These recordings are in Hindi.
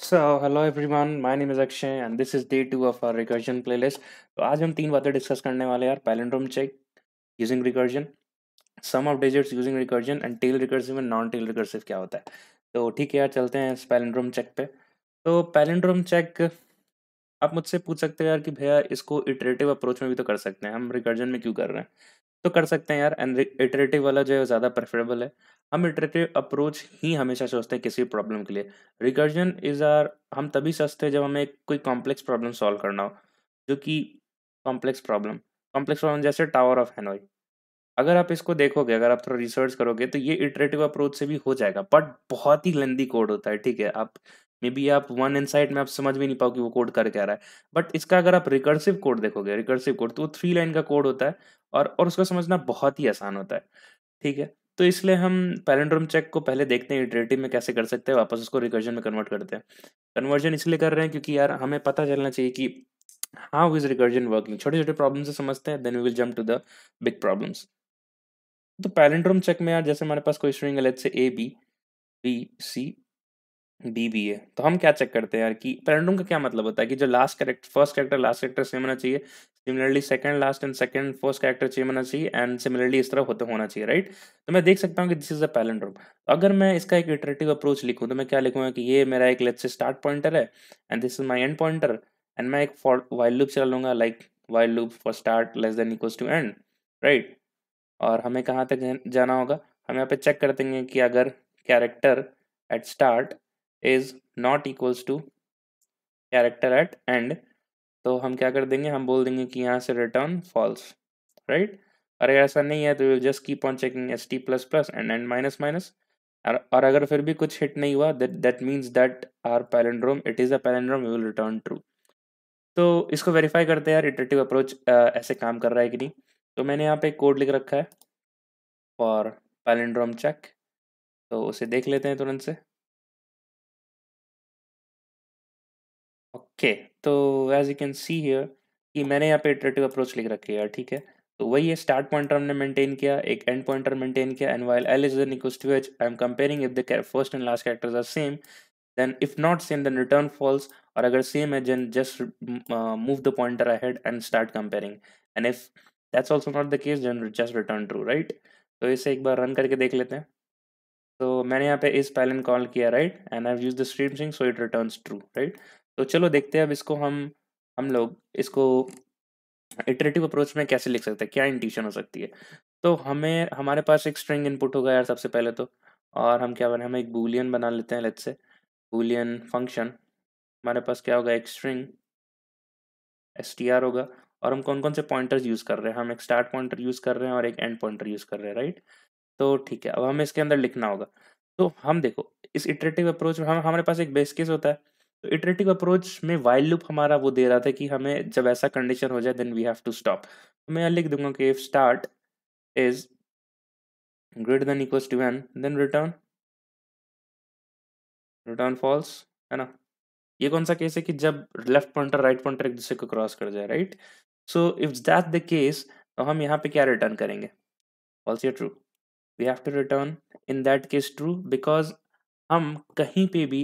So, hello everyone, my name is Akshay and this is day 2 of our recursion playlist. तो आज हम तीन बातें डिस्कस करने वाले हैं यार palindrome check using recursion, sum of digits using recursion and tail recursive and non tail recursive क्या होता है। तो ठीक है यार, चलते हैं इस पैलिंड्रोम चेक पे। तो पैलिंड्रोम चेक आप मुझसे पूछ सकते हो यार कि भैया इसको इटरेटिव अप्रोच में भी तो कर सकते हैं, हम रिकर्जन में क्यों कर रहे हैं। तो कर सकते हैं यार, एंड इटरेटिव वाला जो है ज़्यादा प्रेफरेबल है। हम इटरेटिव अप्रोच ही हमेशा सोचते हैं किसी प्रॉब्लम के लिए। रिकर्जन इज आर हम तभी सोचते हैं जब हमें कोई कॉम्प्लेक्स प्रॉब्लम सॉल्व करना हो, जो कि कॉम्प्लेक्स प्रॉब्लम जैसे टावर ऑफ हैनोई। अगर आप इसको देखोगे, अगर आप थोड़ा रिसर्च करोगे तो ये इटरेटिव अप्रोच से भी हो जाएगा, बट बहुत ही लेंदी कोड होता है। ठीक है, आप मे बी आप वन इनसाइट में आप समझ भी नहीं पाओ कि वो कोड कर क्या रहा है। बट इसका अगर आप रिकर्सिव कोड देखोगे, रिकर्सिव कोड तो वो 3 लाइन का कोड होता है, और उसको समझना बहुत ही आसान होता है। ठीक है, तो इसलिए हम पैलिंड्रोम चेक को पहले देखते हैं इटरेटिव में कैसे कर सकते हैं, वापस उसको रिकर्जन में कन्वर्ट करते हैं। कन्वर्जन इसलिए कर रहे हैं क्योंकि यार हमें पता चलना चाहिए कि हाउ इज रिकर्जन वर्किंग। छोटे छोटे प्रॉब्लम से समझते हैं, then we will jump to the big problems. तो पैलिंड्रोम चेक में यार जैसे हमारे पास कोई स्ट्रिंग है, let's say A B, B C, B भी है, तो हम क्या चेक करते हैं यार कि पैलिंड्रोम का क्या मतलब होता है कि जो last character first character last character same होना चाहिए, similarly second last and second first character same होना चाहिए, एंड सिमिलरली इस तरह होते होना चाहिए, राइट। तो मैं देख सकता हूँ कि दिस इज अ पैलिंड्रोम। अगर मैं इसका एक इटरेटिव अप्रोच लिखूँ तो मैं क्या लिखूंगा कि ये मेरा एक लेट्स से स्टार्ट पॉइंटर है, and this is my end pointer, and मैं एक फॉर व्हाइल लूप चला लूंगा, like while loop for start less than equals to end, right. और हमें कहाँ तक जाना होगा, हम यहाँ पे चेक कर देंगे कि अगर character at start is not equals to character at end, तो हम क्या कर देंगे, हम बोल देंगे कि यहाँ से रिटर्न फॉल्स, राइट। अगर ऐसा नहीं है तो will just keep on checking S T plus plus and end minus minus. और अगर फिर भी कुछ हिट नहीं हुआ, that means that are palindrome it is a palindrome, we will return true. तो इसको वेरीफाई करते हैं यार इटरेटिव अप्रोच ऐसे काम कर रहा है कि नहीं। तो मैंने यहाँ पे एक कोड लिख रखा है फॉर पैलिंड्रोम चेक, तो उसे देख लेते हैं तुरंत से। ओके, तो as you can see here कि मैंने यहाँ पे इटरेटिव अप्रोच लिख रखी है यार, ठीक है। तो वही है, स्टार्ट पॉइंटर हमने मेंटेन किया, एक एंड पॉइंटर मेंटेन किया, and while L is then equals to H I am comparing if the first and last characters are same, then if not same then return false, और अगर सेम है then just move the pointer ahead and start comparing, and if that's also not the case then just return true, right. तो इसे एक बार रन करके देख लेते हैं। तो मैंने यहाँ पे इस पैलन कॉल किया, right, and I use the stream sing so it returns true, right. तो चलो देखते हैं अब इसको हम लोग इसको इटरेटिव अप्रोच में कैसे लिख सकते हैं, क्या इंट्यूशन हो सकती है। तो हमें हमारे पास एक स्ट्रिंग इनपुट होगा यार सबसे पहले तो, और हम क्या बना हम एक बूलियन बना लेते हैं, लेट्स से बूलियन फंक्शन। हमारे पास क्या होगा, एक स्ट्रिंग str होगा, और हम कौन कौन से पॉइंटर्स यूज कर रहे हैं, हम एक स्टार्ट पॉइंटर यूज कर रहे हैं और एक एंड पॉइंटर यूज कर रहे हैं, राइट। तो ठीक है, अब हमें इसके अंदर लिखना होगा। तो हम देखो इस इटरेटिव अप्रोच में हम हमारे पास एक बेस केस होता है। तो इटरेटिव अप्रोच में व्हाइल लूप हमारा वो दे रहा था कि हमें जब ऐसा कंडीशन हो जाए then we have to stop. तो मैं यहाँ लिख दूंगा कि if start is greater than equals to N then return return false, है ना। ये कौन सा केस है कि जब लेफ्ट पॉइंटर राइट पॉइंटर एक दूसरे को क्रॉस कर जाए, right. So if that the case, तो हम यहाँ पे क्या रिटर्न करेंगे, फॉल्स या true. We have to return in that case true, because हम कहीं पे भी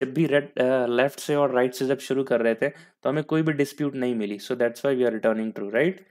जब भी लेफ्ट से और राइट से जब शुरू कर रहे थे तो हमें कोई भी डिस्प्यूट नहीं मिली, so that's why we are returning true, right.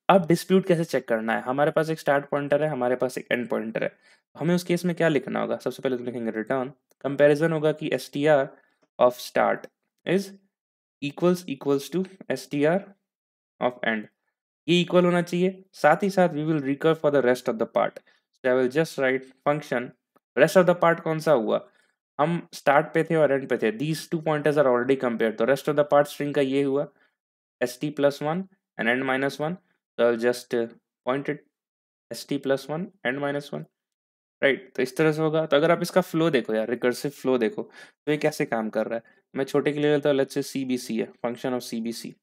अब डिस्प्यूट कैसे चेक करना है, हमारे पास एक स्टार्ट पॉइंटर है, हमारे पास एक एंड पॉइंटर है। हमें उस केस में क्या लिखना होगा, सबसे पहले तो लिखेंगे रिटर्न, कंपैरिजन होगा कि S T R of start is equals to S T R of end. ये इक्वल होना चाहिए, साथ ही साथ we will recur for the rest of the part. So I will just write function rest of the part कौन सा हुआ, हम स्टार्ट पे थे और एंड पे थे, these two pointers are already compare, तो rest of the part string का ये हुआ S T plus one and end minus one. तो I just point it S T plus one and minus one, right. तो इस तरह से होगा। तो अगर आप इसका फ्लो देखो यार, रिकर्सिव फ्लो देखो तो ये कैसे काम कर रहा है। मैं छोटे के लिए लेता हूँ, लेट्स से सीबीसी है, फंक्शन ऑफ सीबीसी।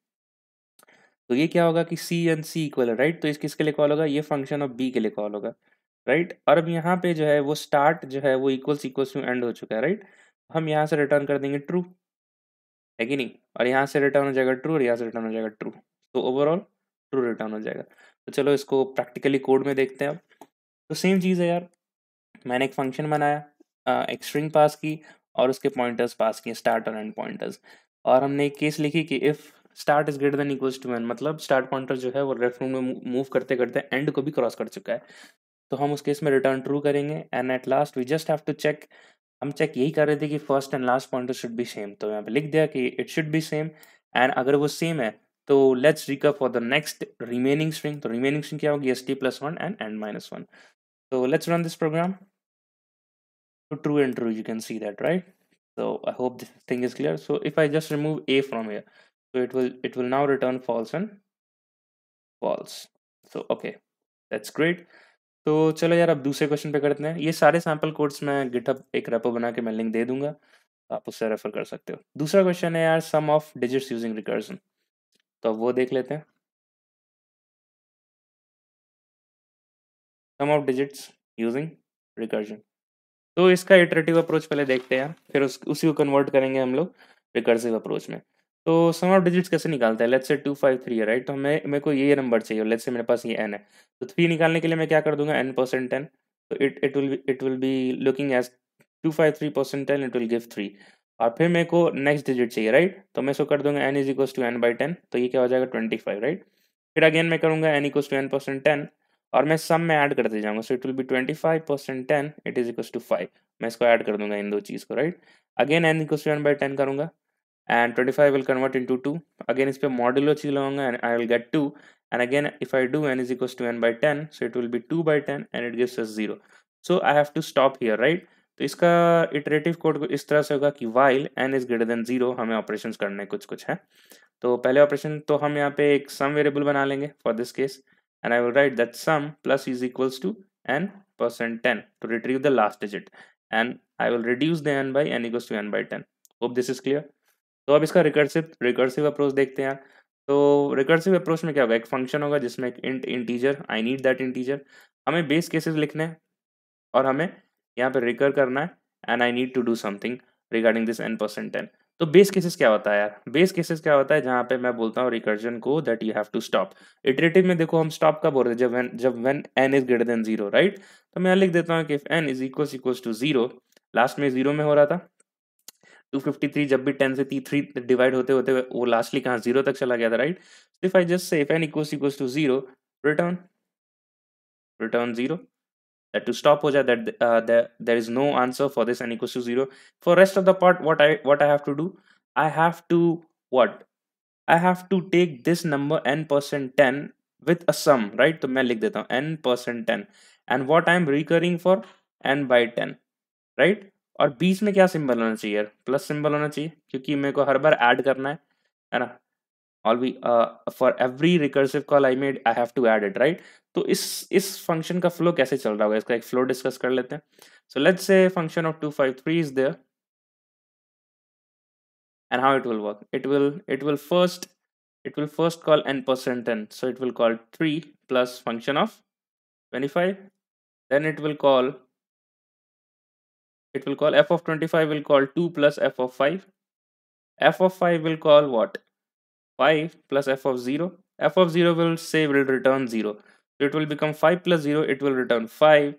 तो ये क्या होगा कि सी एंड सी इक्वल है, राइट। तो इस किसके लिए कॉल होगा, ये फंक्शन ऑफ बी के लिए कॉल होगा, राइट। और अब यहाँ पे जो है वो स्टार्ट जो है वो इक्वल्स टू एंड हो चुका है, राइट। हम यहाँ से रिटर्न कर देंगे ट्रू, है कि नहीं। और यहाँ से रिटर्न हो जाएगा ट्रू और यहाँ से रिटर्न हो जाएगा ट्रू, तो ओवरऑल ट्रू रिटर्न हो जाएगा। तो चलो इसको प्रैक्टिकली कोड में देखते हैं अब। तो सेम चीज़ है यार, मैंने एक फंक्शन बनाया, एक स्ट्रिंग पास की, और उसके पॉइंटर्स पास किए स्टार्ट और एंड पॉइंटर्स। और हमने एक केस लिखी कि if start is greater than equals to N, मतलब स्टार्ट पॉइंटर जो है वो लेफ्ट में मूव करते करते एंड को भी क्रॉस कर चुका है, तो हम उस केस में रिटर्न ट्रू करेंगे। And at last we just have to check, हम चेक यही कर रहे थे कि first and last pointer should be same, तो यहाँ पे लिख दिया कि it should be same. And अगर वो सेम है तो let's recap for the next remaining string, तो रिमेनिंग स्ट्रिंग क्या होगी, st+1 and n-1। so let's run this program to true and true, you can see that, right? So I hope this thing is clear. So if I just remove a from here, so it will now return false and false. So okay, that's great. तो चलो यार अब दूसरे क्वेश्चन पे करते हैं। ये सारे सैम्पल कोड्स मैं गिटहब एक रेपो बना के मैं लिंक दे दूंगा, तो आप उससे रेफर कर सकते हो। दूसरा क्वेश्चन है यार सम ऑफ डिजिट्स यूजिंग रिकर्जन, तो अब वो देख लेते हैं। सम ऑफ डिजिट्स यूजिंग रिकर्जन, तो इसका इटरेटिव अप्रोच पहले देखते हैं, फिर उसी को कन्वर्ट करेंगे हम लोग रिकर्सिव अप्रोच में। तो सम ऑफ डिजिट्स कैसे निकालते हैं, लेट्स से 253 है राइट, तो हमें मेरे को ये नंबर चाहिए और लेट्स से मेरे पास ये n है, तो 3 निकालने के लिए मैं क्या कर दूंगा n%10, तो it will be looking as 253%10, it will give 3। और फिर मेरे को नेक्स्ट डिजिट चाहिए राइट, तो मैं इसको कर दूंगा n is equal to n/10, तो ये क्या हो जाएगा 25 राइट। फिर अगेन मैं करूंगा n इक्वल टू n%10 और मैं सम में ऐड करते जाऊंगा, so it will be 25%10 it is equal to 5, मैं इसको ऐड कर दूंगा इन दो चीज़ को right. Again n equal to n/10 करूंगा and 25 will convert into 2, again इस पे मॉड्यूलो चीज लगाऊंगा and I will get 2, and again if I do n is equals to n/10, so it will be 2/10 and it gives us 0, so I have to stop here right। तो इसका इटरेटिव कोड इस तरह से होगा कि while n is greater than 0 हमें ऑपरेशंस करने कुछ कुछ है। तो पहले ऑपरेशन तो हम यहाँ पे एक सम वेरिएबल बना लेंगे for this case, and I will write that sum plus is equals to n%10 to retrieve the last digit, and I will reduce the n by n equals to n/10। hope this is clear। तो अब इसका रिकर्सिव अप्रोच देखते हैं। तो रिकर्सिव अप्रोच में क्या होगा, एक फंक्शन होगा जिसमें एक integer, I need that integer, हमें बेस केसेस लिखने हैं और हमें यहाँ पे रिकर करना है, and I need to do something regarding this n%10। तो बेस केसेस क्या होता है यार, बेस केसेस क्या होता है जहाँ पे मैं बोलता हूँ रिकर्जन को that you have to stop. Iterative में देखो हम स्टॉप कब बोल रहे हैं, जब n is greater than 0 right. तो मैं लिख देता हूँ कि n is equals to 0, last में 0 में हो रहा था, 253 जब भी 10 से 3 डिवाइड होते होते वो लास्टली कहाँ 0 तक चला गया था right. If I just say if n equals to 0, return return 0, that to stop ho jaye that there is no answer for this n equals to 0। for rest of the part what I have to do, I have to what, I have to take this number n%10 with a sum right। तो मैं लिख देता हूँ n%10 and what I am recurring for n/10 right. और बीच में क्या सिंबल होना चाहिए यार, प्लस सिंबल होना चाहिए क्योंकि मेरे को हर बार ऐड करना है ना। ऑलवी for every recursive call I made I have to add it right. तो इस फंक्शन का फ्लो कैसे चल रहा होगा, इसका एक फ्लो डिस्कस कर लेते हैं। So let's say function of 253 is there and how it will work, it will first call n%10, so it will call 3 plus function of 25, then it will call f of 25 will call 2 plus f of 5, f of 5 will call what, 5 plus f of 0, f of 0 will return 0, so it will become 5 plus 0, it will return 5,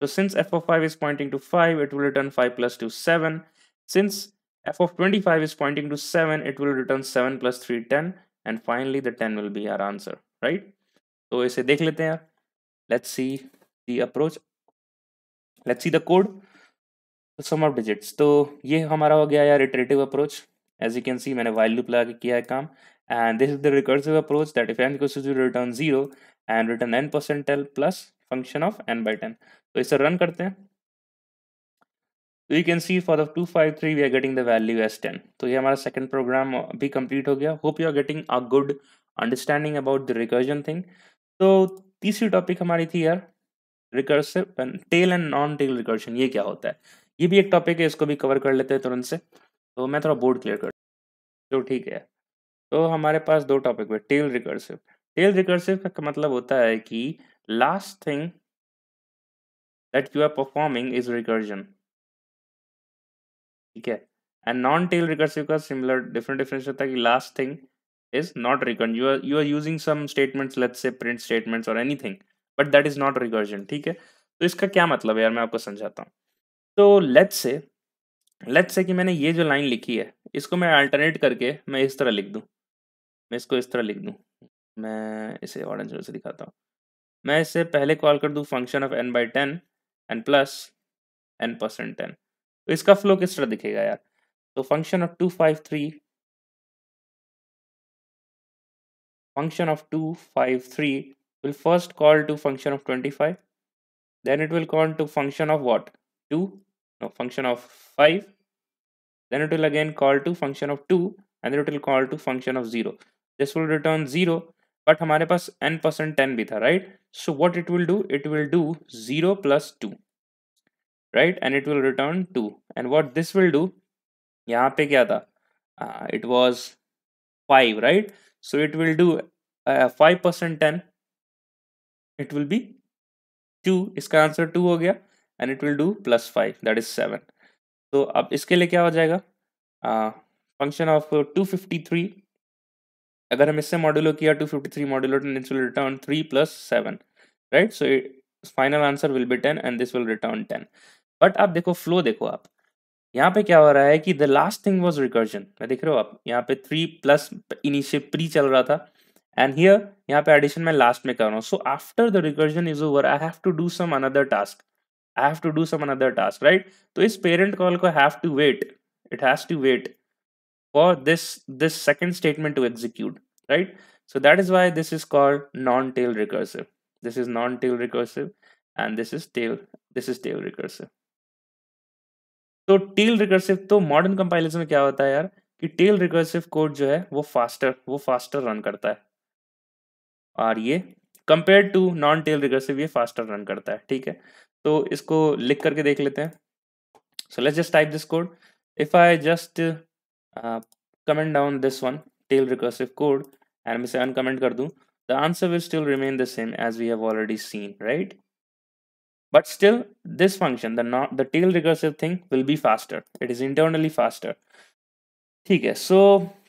so since f of 5 is pointing to 5, it will return 5 plus 2 7, since f of 25 is pointing to 7, it will return 7 plus 3 10, and finally the 10 will be our answer right। तो इसे देख लेते हैं यार, let's see the approach, let's see the code, sum of digits. तो ये हमारा हो गया यार iterative approach, as you can see मैंने वाइल लूप लगा के किया है काम, and this is the recursive approach that if n equals to 0 return 0 and return n%10 plus function of n/10। तो इसे रन करते हैं, तो you can see for the 253 we are getting the value as 10। तो ये हमारा सेकंड प्रोग्राम भी कंप्लीट हो गया। Hope you are getting a good understanding about the recursion thing. तो तीसरी टॉपिक हमारी थी यार recursive tail and non tail recursion, ये क्या होता है, ये भी एक टॉपिक है, इसको भी कवर कर लेते हैं तुरंत से। तो मैं थोड़ा बोर्ड क्लियर कर, तो ठीक है। तो हमारे पास दो टॉपिक है, टेल रिकर्सिव। टेल रिकर्सिव का मतलब होता है कि last thing that you are performing is recursion, ठीक है। एंड नॉन टेल रिकर्सिव का सिमिलर डिफरेंट डिफरेंस होता है कि last thing is not recursion, you are using some statements, let's say print statements or anything, but that is not recursion, ठीक है। तो इसका क्या मतलब है यार, मैं आपको समझाता हूँ। तो लेट्स से लेट्स से कि मैंने ये जो लाइन लिखी है इसको मैं अल्टरनेट करके मैं इस तरह लिख दूं, मैं इसको इस तरह लिख दूं, मैं इसे ऑरेंज कलर से दिखाता हूँ। मैं इससे पहले कॉल कर दूं function of n/10 n plus n%10। तो इसका फ्लो किस तरह दिखेगा यार? तो function of 253 will first call to function of 25, then it will call to function of what? 2, no, function of 5, then it will again call to function of 2, and then it will call to function of 0. This will return 0, but हमारे पास n%10 भी था, right? So what it will do? It will do 0 plus 2, right? And it will return 2. And what this will do? यहाँ पे क्या था? It was 5, right? So it will do 5% 10, it will be 2, इसका आंसर 2 हो गया, and it will do plus 5, that is 7. तो अब इसके लिए क्या हो जाएगा? फंक्शन ऑफ 253, अगर हम इससे मॉड्यूलो किया 253 modulo 10, it will return 3 plus 7, right? So final answer will be 10 and this will return 10. But आप देखो फ्लो, देखो आप यहाँ पे क्या हो रहा है कि the last thing was recursion, मैं देख रहे हो आप यहाँ पे 3 प्लस इनिशियल प्री चल रहा था, एंड हियर यहाँ पे एडिशन मैं लास्ट में कर रहा हूँ. So after the recursion is over I have to do some another task, I have to do some another task, right? तो इस पेरेंट कॉल को have to wait, it has to wait for this second statement to execute, right? So that is why this is called non-tail recursive. This is non-tail recursive and this is tail recursive. तो टेल रिकर्सिव, तो मॉडर्न कंपाइलर्स में क्या होता है यार कि टेल रिकर्सिव कोड जो है वो फास्टर रन करता है, और ये compare to non tail recursive ये फास्टर रन करता है, ठीक है? तो इसको लिख करके देख लेते हैं. So let's just type this code. If I just comment down this one, tail recursive code, and मैं इसे uncomment कर दूं, the answer will still remain the same as we have already seen, right? But still this function, the tail recursive thing will be faster, it is internally faster. ठीक है, सो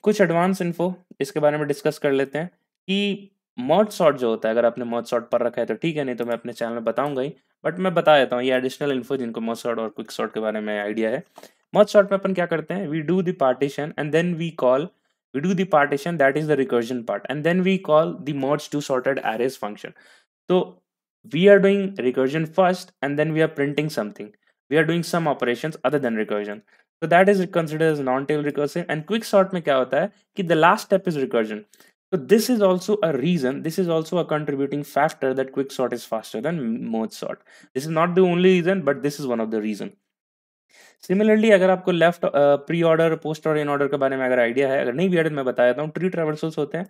कुछ एडवांस इन्फो इसके बारे में डिस्कस कर लेते हैं कि मर्ज सॉर्ट जो होता है, अगर आपने मर्ज सॉर्ट पढ़ रखा है तो ठीक है, नहीं तो मैं अपने चैनल में बताऊंगा ही, बट मैं बता देता हूँ ये एडिशनल इन्फो जिनको मर्ज सॉर्ट और क्विक सॉर्ट के बारे में आइडिया है. मर्ज सॉर्ट में अपन क्या करते हैं, we do the partition and then we do the partition, that is the recursion part, and then we call the merge to sorted arrays function. So we are doing recursion first and then we are printing something, we are doing some operations other than recursion. So that is considered as non-tail recursive. And quick sort में क्या होता है कि the last step is recursion. So this is also a reason, this is also a contributing factor that quick sort is faster than merge sort. This is not the only reason, but this is one of the reason. Similarly अगर आपको लेफ्ट प्री ऑर्डर पोस्ट और इन ऑर्डर के बारे में अगर आइडिया है, अगर नहीं भी आइडिया मैं बता देता हूँ. ट्री ट्रेवर्सल्स होते हैं,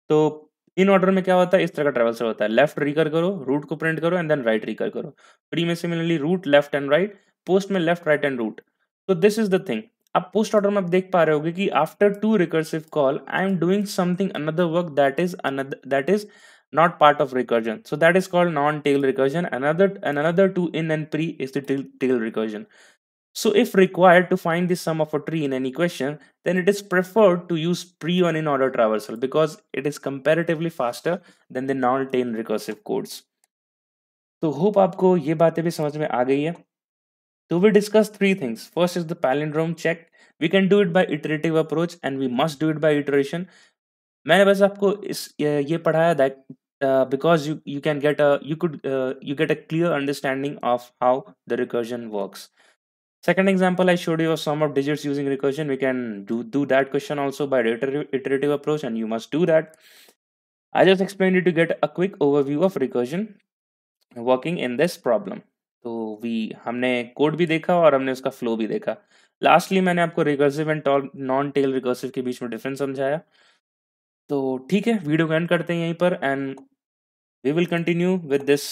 तो इन ऑर्डर में क्या होता है, इस तरह का ट्रेवर्सल होता है, लेफ्ट रिकर करो, रूट को प्रिंट करो एंड देन राइट रिकर करो. प्री में similarly root left and right, post में लेफ्ट राइट एंड रूट. तो दिस इज द थिंग. आप पोस्ट ऑर्डर में आप देख पा रहे होगे कि after 2 recursive call I am doing something another work that is not part of recursion, so that is called non-tail recursion. Another 2 in and pre is the tail recursion. So if required to find the sum of a tree in any question, then it is preferred to use pre or in order traversal because it is comparatively faster than the non-tail recursive codes. तो hope आपको ये बातें भी समझ में आ गई है. So we discussed 3 things. First is the palindrome check. We can do it by iterative approach and we must do it by iteration. मैंने बस आपको ये पढ़ाया that because you can get you get a clear understanding of how the recursion works. Second example I showed you a sum of digits using recursion. We can do that question also by iterative approach and you must do that. I just explained it to get a quick overview of recursion working in this problem. तो हमने कोड भी देखा और हमने उसका फ्लो भी देखा. लास्टली मैंने आपको recursive and non tail recursive के बीच में डिफरेंस समझाया. तो ठीक है, वीडियो को एंड करते हैं यहीं पर and we will continue with this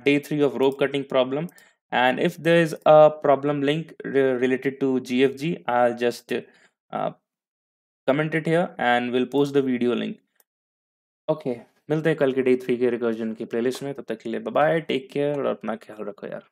day 3 of rope cutting problem. And if there is a problem link related to GFG, I'll just comment it here and we'll post the video link. Okay, मिलते हैं कल के day 3 के रिकर्जन की प्लेलिस्ट में. तब तक के लिए बाय बाय, टेक केयर और अपना ख्याल रखो यार.